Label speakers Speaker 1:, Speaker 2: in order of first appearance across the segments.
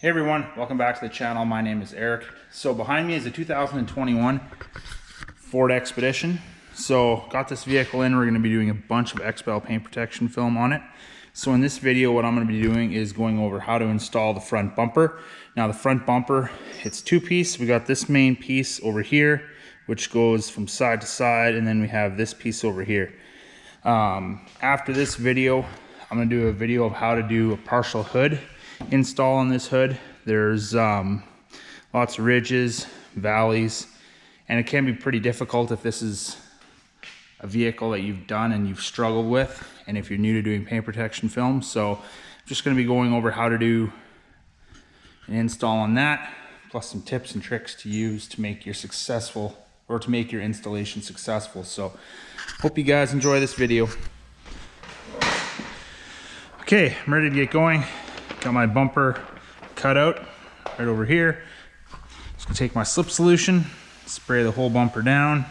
Speaker 1: Hey everyone, welcome back to the channel. My name is Eric. So behind me is a 2021 Ford Expedition. So got this vehicle in, we're going to be doing a bunch of XPEL paint protection film on it. So in this video what I'm going to be doing is going over how to install the front bumper. Now the front bumper, it's two-piece. We got this main piece over here which goes from side to side, and then we have this piece over here. After this video I'm going to do a video of how to do a partial hood install on this hood. There's lots of ridges, valleys, and it can be pretty difficult if this is a vehicle that you've done and you've struggled with, and if you're new to doing paint protection film. So I'm just going to be going over how to do an install on that, plus some tips and tricks to use to make your installation successful. So hope you guys enjoy this video. Okay, I'm ready to get going. Got my bumper cut out right over here. Just gonna take my slip solution, spray the whole bumper down.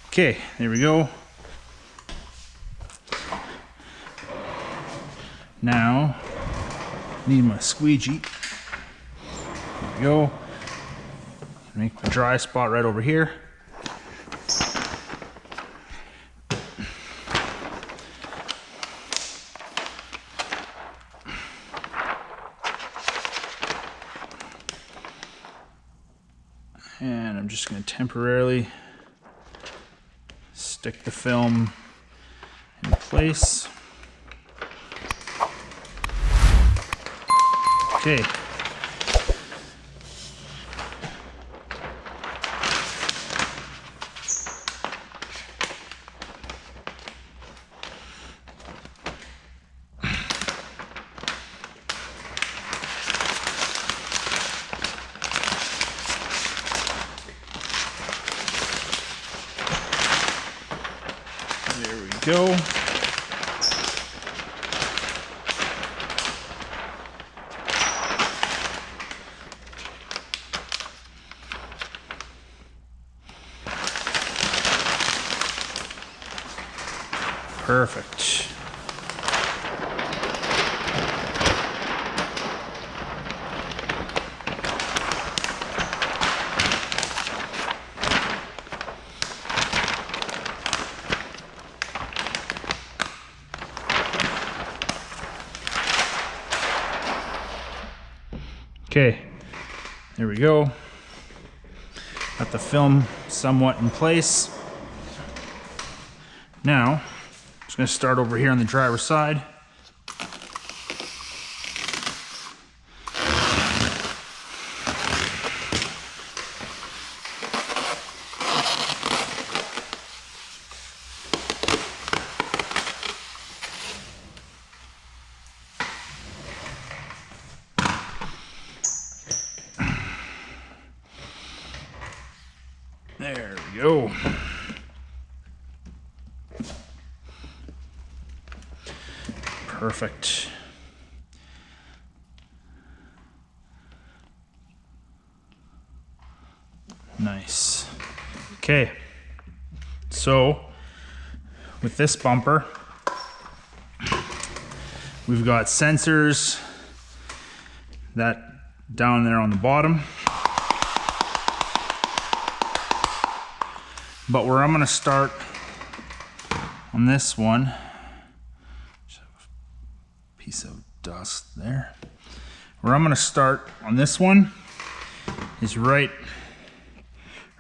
Speaker 1: Okay, there we go. Now, need my squeegee. There we go. Make the dry spot right over here. And I'm just going to temporarily stick the film in place. Okay. There we go. Perfect. Okay, there we go. Got the film somewhat in place. Now, I'm just going to start over here on the driver's side. There we go. Perfect. Nice. Okay. So, with this bumper, we've got sensors that down there on the bottom. But where I'm going to start on this one, just have a piece of dust there. Where I'm going to start on this one is right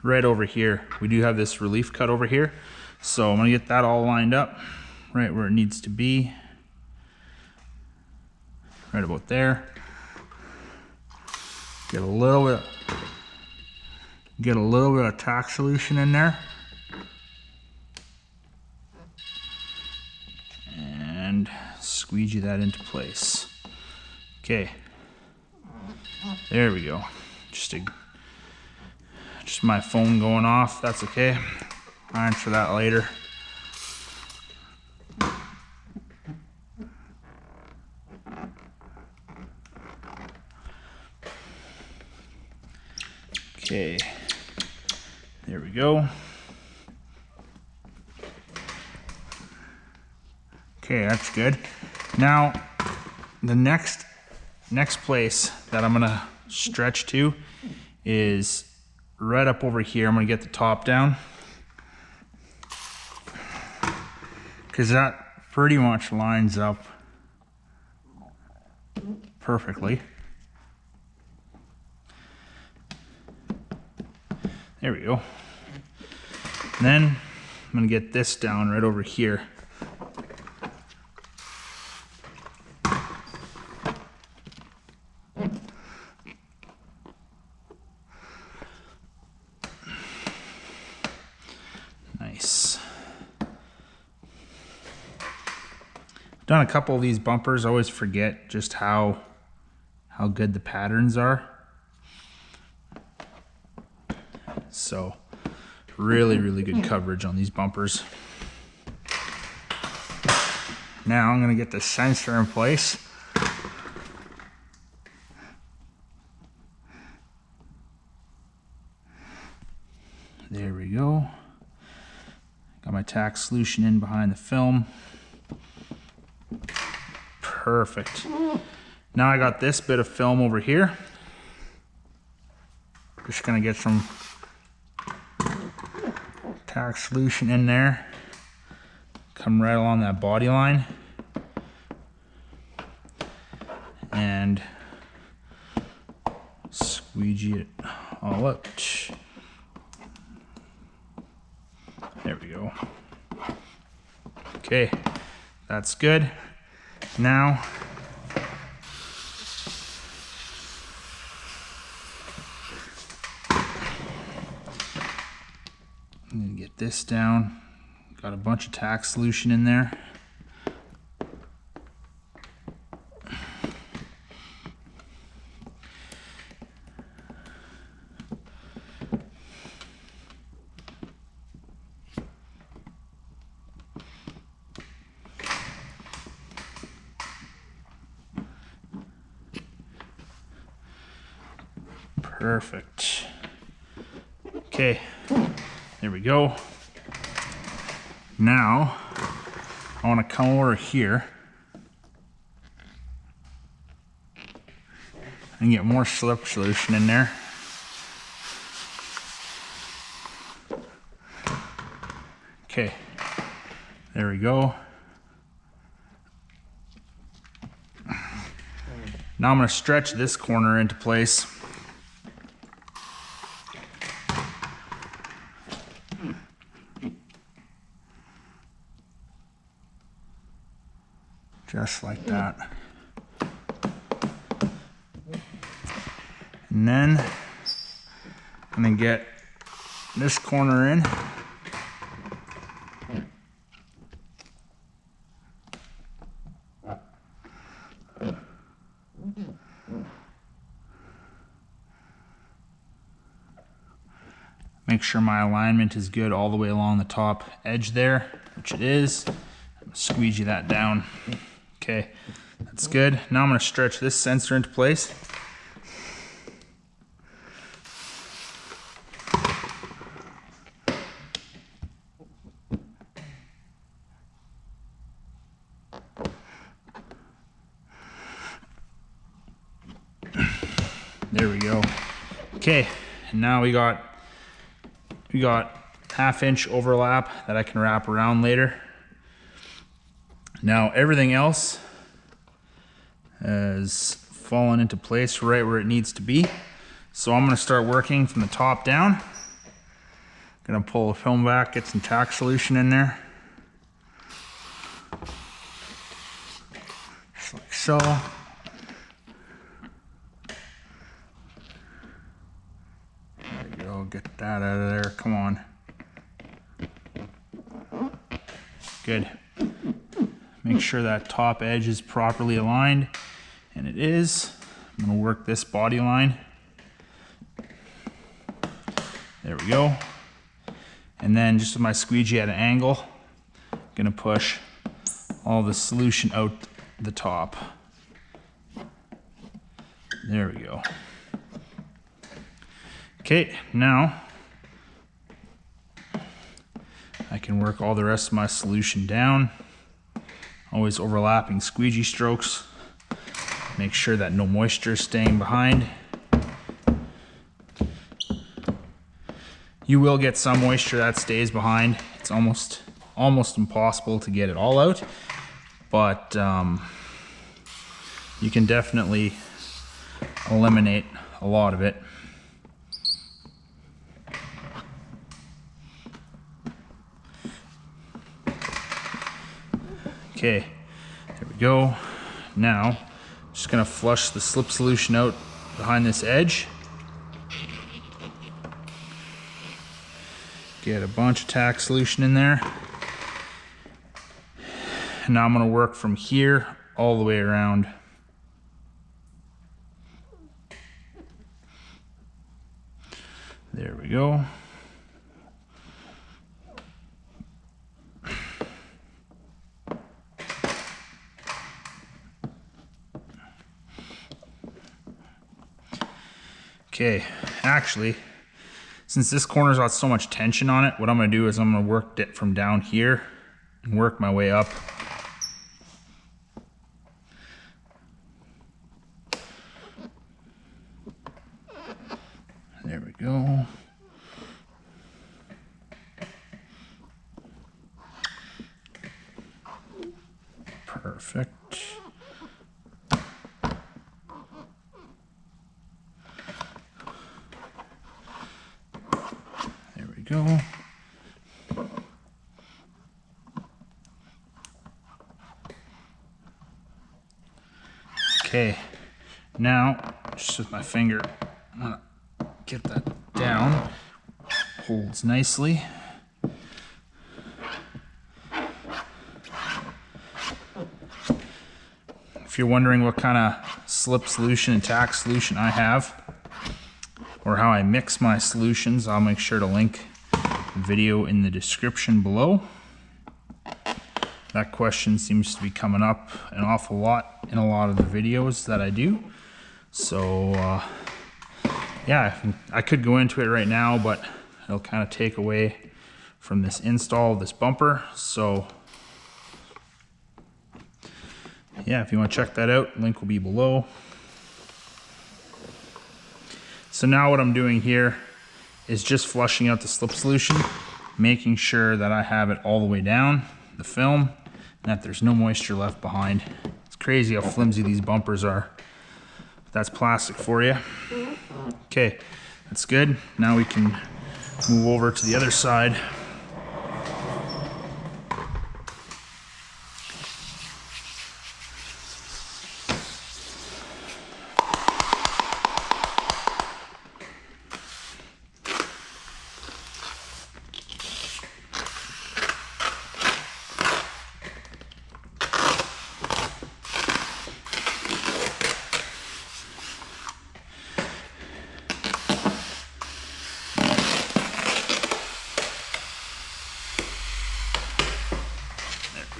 Speaker 1: over here. We do have this relief cut over here, so I'm going to get that all lined up right where it needs to be, right about there. Get a little bit of tack solution in there. And squeegee that into place. Okay. There we go. Just my phone going off. That's okay. I'll answer that later. Okay. go. Okay, that's good. Now, the next place that I'm gonna stretch to is right up over here. I'm gonna get the top down, because that pretty much lines up perfectly. There we go. And then I'm gonna get this down right over here. Nice. I've done a couple of these bumpers. I always forget just how good the patterns are. So really, really good coverage on these bumpers. Now I'm gonna get the sensor in place. There we go. Got my tack solution in behind the film. Perfect. Now I got this bit of film over here. Just gonna get some tack solution in there. Come right along that body line. And squeegee it all out. There we go. Okay, that's good. Now, I'm gonna get this down. Got a bunch of tack solution in there. Perfect. Okay, there we go. Now, I want to come over here and get more slip solution in there. Okay, there we go. Now I'm going to stretch this corner into place. Just like that. And then I'm gonna get this corner in. Make sure my alignment is good all the way along the top edge there, which it is. Squeegee that down. Okay, that's good. Now I'm going to stretch this sensor into place. There we go. Okay, and now we got 1/2 inch overlap that I can wrap around later. Now everything else has fallen into place right where it needs to be. So I'm gonna start working from the top down. Gonna pull the film back, get some tack solution in there. Just like so. There we go, get that out of there, come on. Good. Make sure that top edge is properly aligned, and it is. I'm gonna work this body line. There we go. And then just with my squeegee at an angle, I'm gonna push all the solution out the top. There we go. Okay, now I can work all the rest of my solution down. Always overlapping squeegee strokes. Make sure that no moisture is staying behind. You will get some moisture that stays behind. It's almost impossible to get it all out, but you can definitely eliminate a lot of it. Okay, there we go. Now, just gonna flush the slip solution out behind this edge. Get a bunch of tack solution in there. And now I'm gonna work from here all the way around. There we go. Okay, actually, since this corner's got so much tension on it, what I'm gonna do is I'm gonna work it from down here and work my way up. There we go. Perfect. There we go. Okay, now just with my finger, I'm gonna get that down. Holds nicely. If you're wondering what kind of slip solution and tack solution I have, or how I mix my solutions, I'll make sure to link the video in the description below. That question seems to be coming up an awful lot in a lot of the videos that I do. So yeah, I could go into it right now, but it'll kind of take away from this install of this bumper. So yeah, if you want to check that out, link will be below. So now what I'm doing here is just flushing out the slip solution, making sure that I have it all the way down the film and that there's no moisture left behind. It's crazy how flimsy these bumpers are. That's plastic for you. Okay, that's good. Now we can move over to the other side.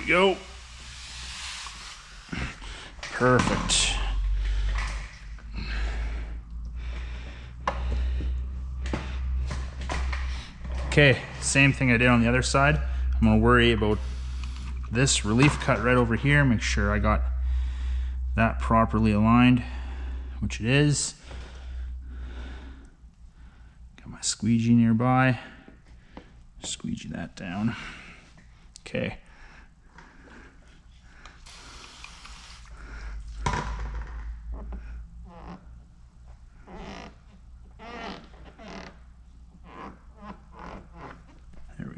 Speaker 1: Go. Perfect. Okay, same thing I did on the other side. I'm gonna worry about this relief cut right over here, make sure I got that properly aligned, which it is. Got my squeegee nearby. Squeegee that down. Okay.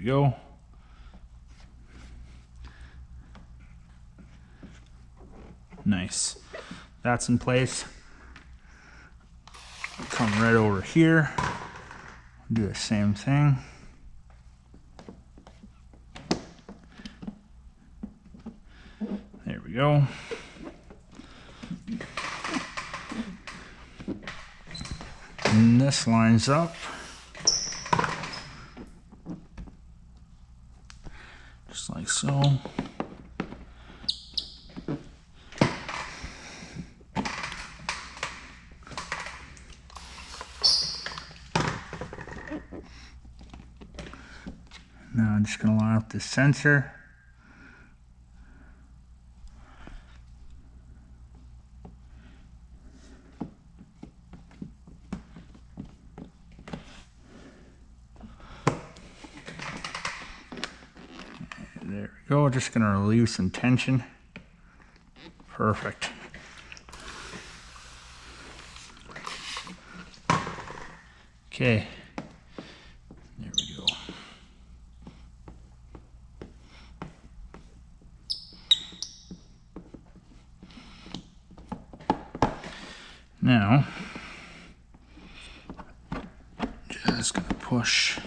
Speaker 1: Go. Nice. That's in place. Come right over here. Do the same thing. There we go. And this lines up. Just like so. Now I'm just going to line out the sensor. There we go, just gonna relieve some tension. Perfect. Okay, there we go. Now, just gonna push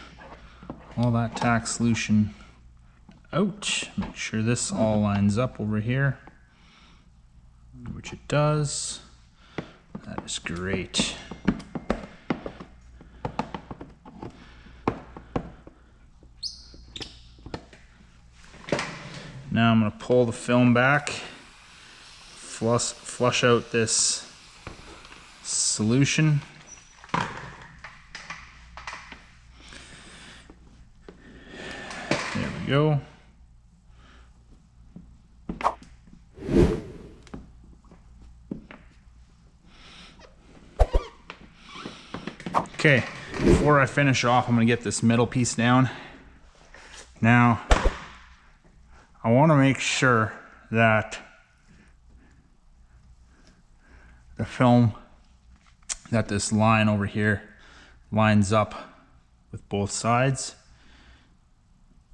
Speaker 1: all that tack solution out. Make sure this all lines up over here, which it does. That is great. Now I'm going to pull the film back, flush out this solution. There we go. Okay, before I finish off, I'm going to get this middle piece down. Now, I want to make sure that the film, that this line over here lines up with both sides.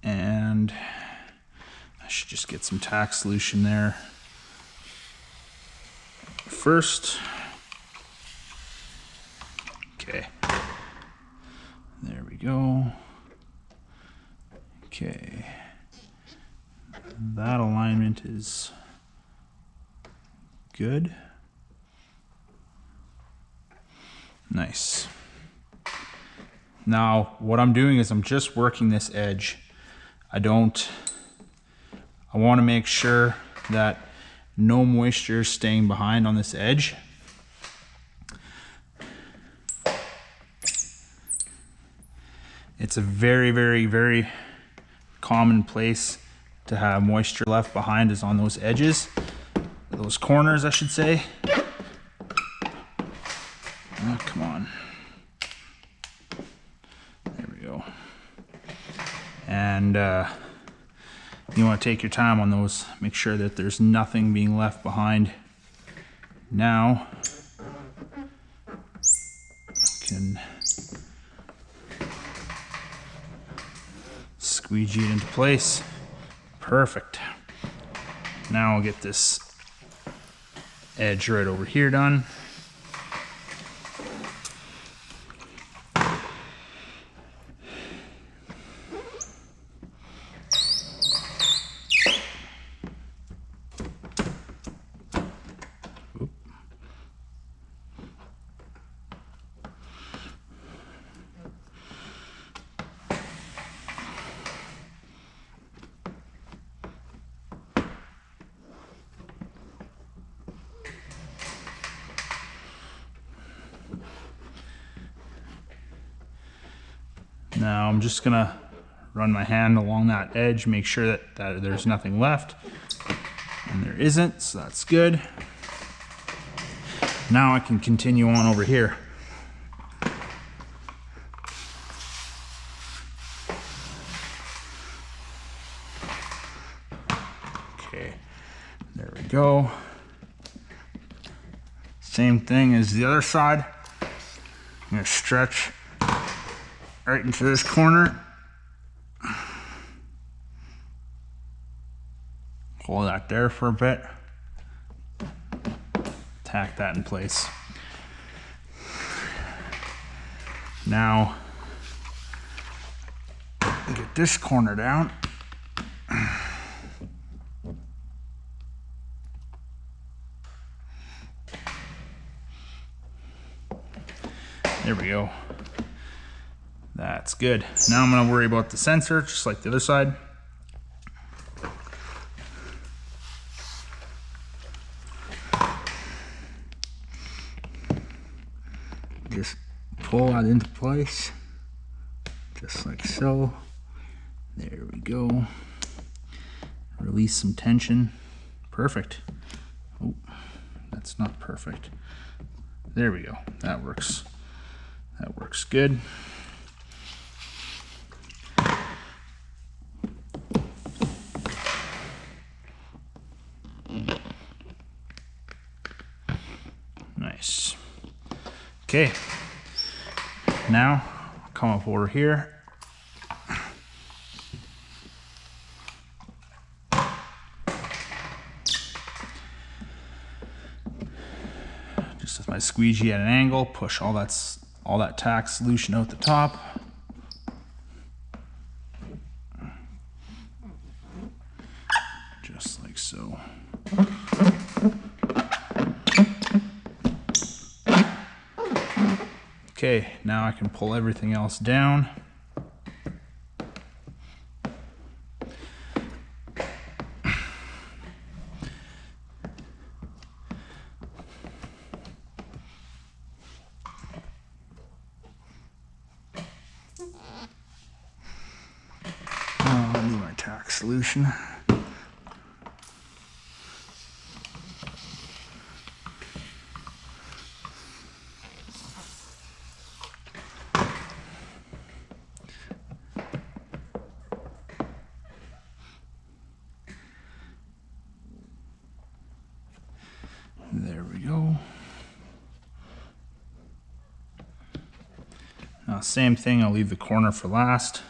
Speaker 1: And I should just get some tack solution there first. Okay, there we go. Okay, that alignment is good. Nice. Now what I'm doing is I'm just working this edge. I want to make sure that no moisture is staying behind on this edge. It's a very, very, very common place to have moisture left behind is on those edges, those corners, I should say. Oh, come on. There we go. And you want to take your time on those. Make sure that there's nothing being left behind. Now, I can squeegee it into place. Perfect. Now I'll get this edge right over here done. Now I'm just gonna run my hand along that edge, make sure that there's nothing left, and there isn't, so that's good. Now I can continue on over here. Okay, there we go. Same thing as the other side. I'm gonna stretch right into this corner. Hold that there for a bit. Tack that in place. Now, get this corner down. There we go. That's good. Now I'm going to worry about the sensor, just like the other side. Just pull that into place, just like so. There we go. Release some tension. Perfect. Oh, that's not perfect. There we go. That works. That works good. Nice. Okay. Now, come up over here. Just with my squeegee at an angle, push all that tack solution out the top. Just like so. Okay, now I can pull everything else down. I need my tack solution. There we go. Now, same thing, I'll leave the corner for last.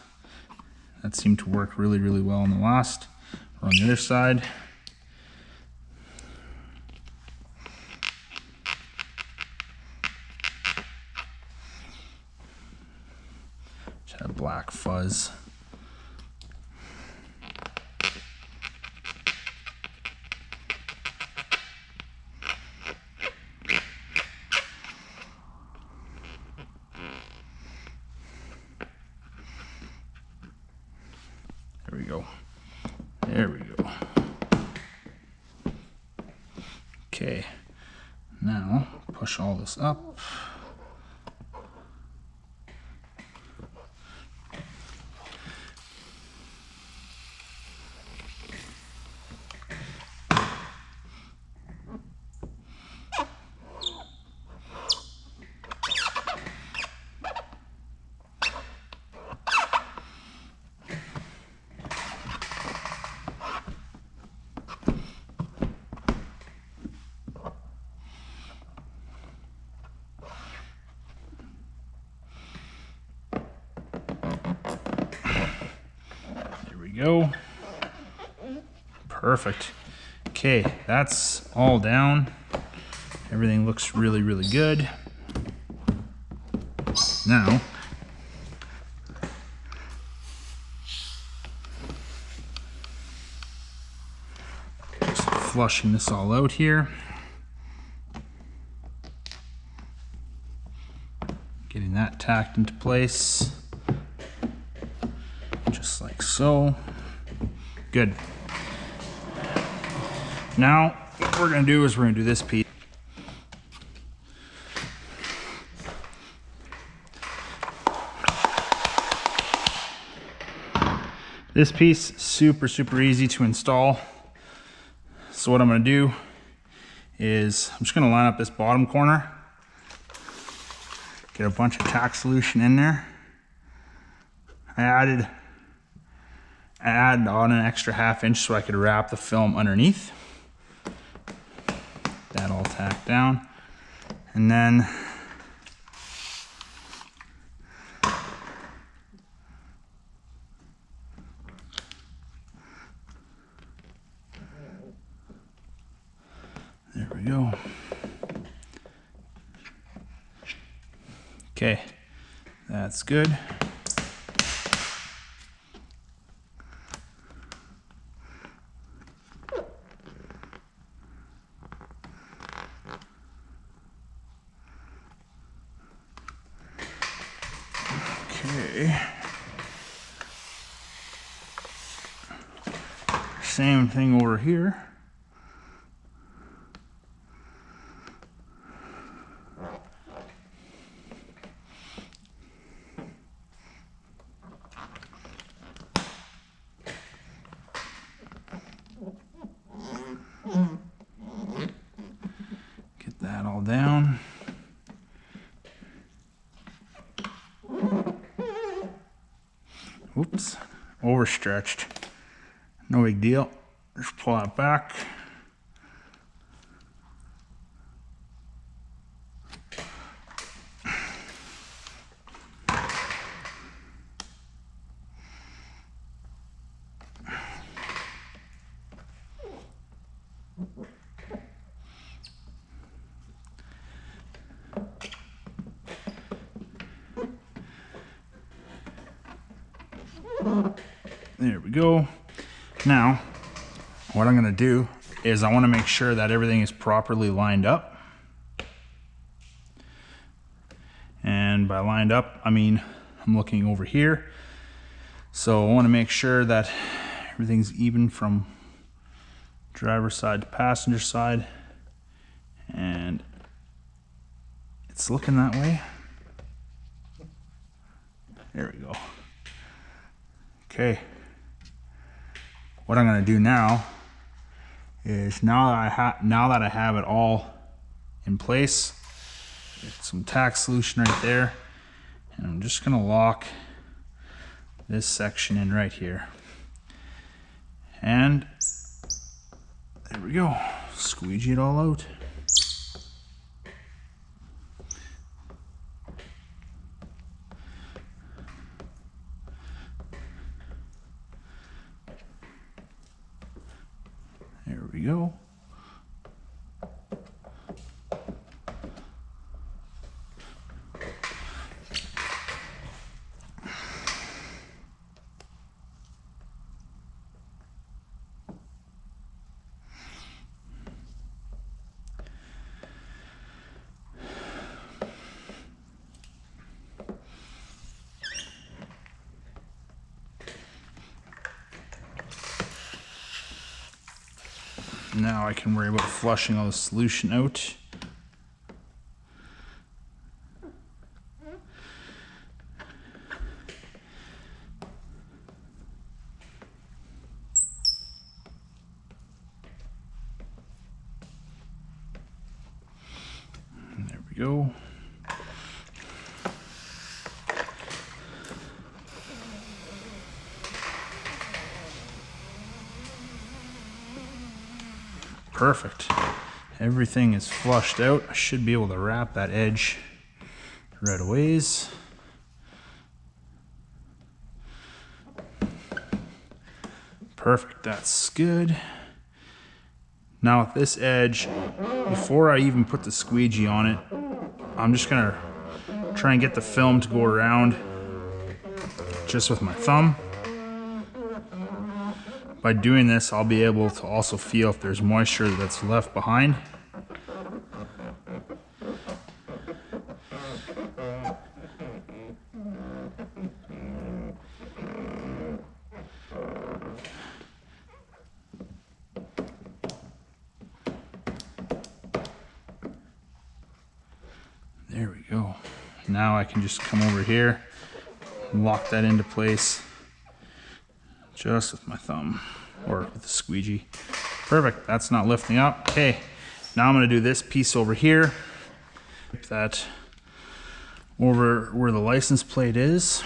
Speaker 1: That seemed to work really, really well on the last, or on the other side. Just had black fuzz. There we go. There we go. Okay, now push all this up. Go. Perfect. Okay, that's all down. Everything looks really, really good. Now, just flushing this all out here. Getting that tacked into place. Just like so. Good. Now, what we're going to do is we're going to do this piece. This piece, super, super easy to install. So what I'm going to do is I'm just going to line up this bottom corner. Get a bunch of tack solution in there. I added on an extra 1/2 inch so I could wrap the film underneath. That all tacked down. And then there we go. Okay, that's good. Okay. Same thing over here. whoops, overstretched. No big deal. Just pull that back. There we go. Now, what I'm going to do is I want to make sure that everything is properly lined up. And by lined up, I mean I'm looking over here. So I want to make sure that everything's even from driver's side to passenger side. And it's looking that way. There we go. Okay. What I'm going to do now is now that I have it all in place, get some tack solution right there, and I'm just going to lock this section in right here. And there we go. Squeegee it all out. There we go. Now I can worry about flushing all the solution out. And there we go. Perfect. Everything is flushed out. I should be able to wrap that edge right away. Perfect, that's good. Now with this edge, before I even put the squeegee on it, I'm just gonna try and get the film to go around just with my thumb. By doing this, I'll be able to also feel if there's moisture that's left behind. There we go. Now I can just come over here and lock that into place just with my thumb or with the squeegee. Perfect, that's not lifting up. Okay, now I'm gonna do this piece over here. Put that over where the license plate is.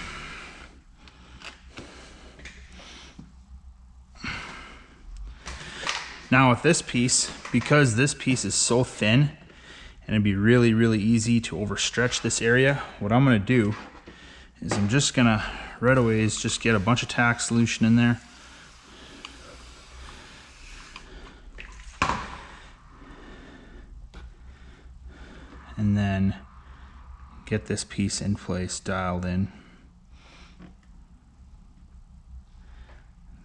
Speaker 1: Now with this piece, because this piece is so thin, and it'd be really, really easy to overstretch this area, what I'm gonna do is I'm just gonna right away is just get a bunch of tack solution in there. And then get this piece in place, dialed in.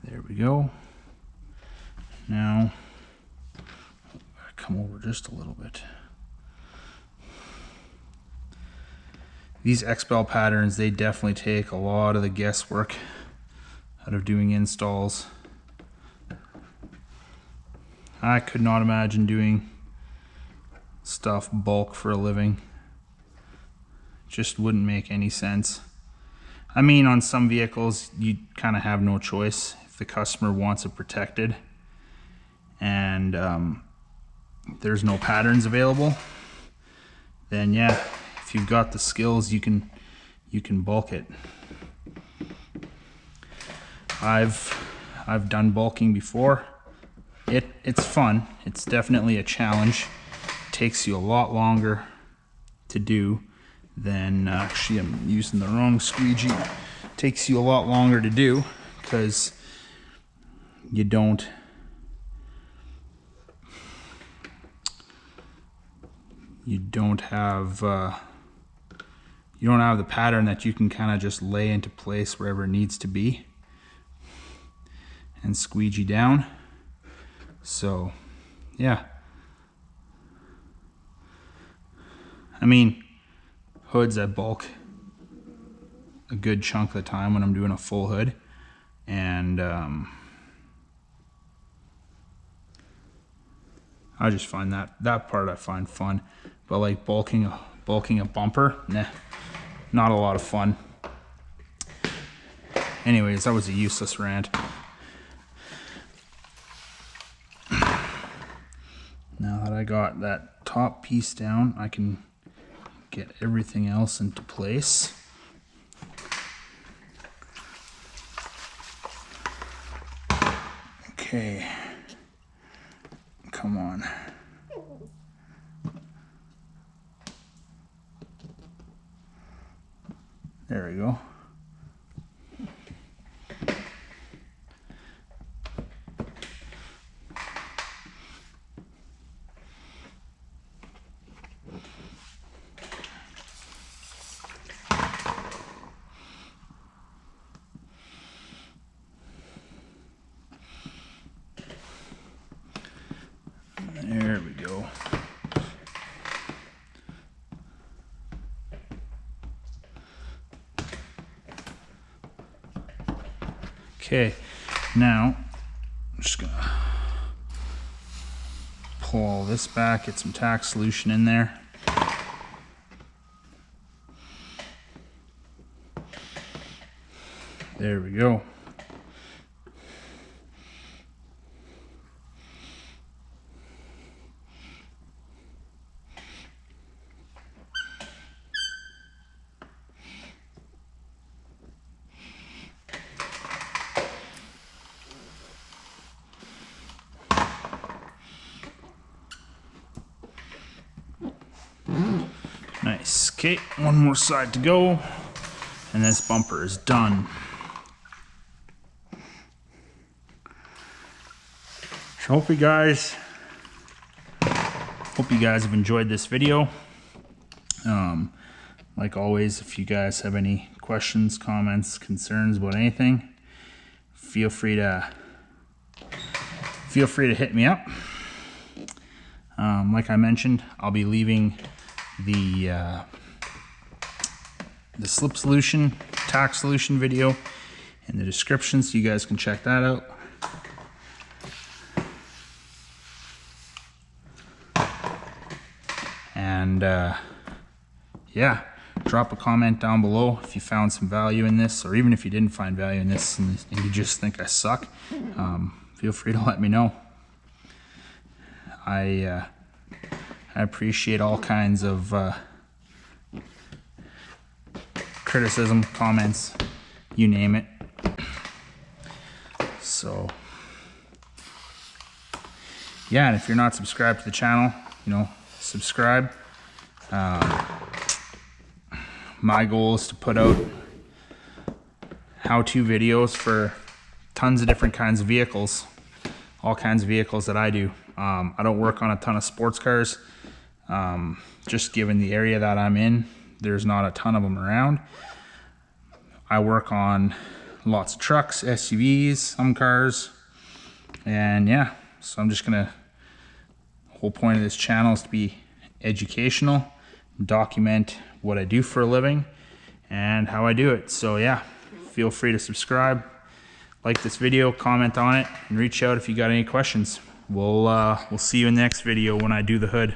Speaker 1: There we go. Now, come over just a little bit. These XPEL patterns, they definitely take a lot of the guesswork out of doing installs. I could not imagine doing stuff bulk for a living. Just wouldn't make any sense. I mean, on some vehicles, you kind of have no choice if the customer wants it protected and there's no patterns available, then yeah, if you've got the skills, you can bulk it. I've done bulking before. It's fun. It's definitely a challenge. It takes you a lot longer to do than, actually I'm using the wrong squeegee. It takes you a lot longer to do because you don't have the pattern that you can kind of just lay into place wherever it needs to be and squeegee down. So yeah, I mean, hoods I bulk a good chunk of the time when I'm doing a full hood, and I just find that part I find fun. But like bulking a bumper, nah, not a lot of fun. Anyways, that was a useless rant. Now that I got that top piece down, I can get everything else into place. Okay, come on. There we go. There we go. Okay, now I'm just gonna pull all this back, get some tack solution in there. There we go. Nice. Okay, one more side to go, and this bumper is done. So hope you guys have enjoyed this video. Like always, if you guys have any questions, comments, concerns about anything, feel free to hit me up. Like I mentioned, I'll be leaving the slip solution, tack solution video in the description, so you guys can check that out. And yeah, drop a comment down below if you found some value in this, or even if you didn't find value in this and you just think I suck. Feel free to let me know. I appreciate all kinds of criticism, comments, you name it. So yeah, and if you're not subscribed to the channel, subscribe. My goal is to put out how-to videos for tons of different kinds of vehicles, all kinds of vehicles that I do. I don't work on a ton of sports cars. Just given the area that I'm in, there's not a ton of them around. I work on lots of trucks, SUVs, some cars, and yeah, so I'm just gonna, the whole point of this channel is to be educational, document what I do for a living and how I do it. So yeah, feel free to subscribe, like this video, comment on it, and reach out if you got any questions. We'll see you in the next video when I do the hood.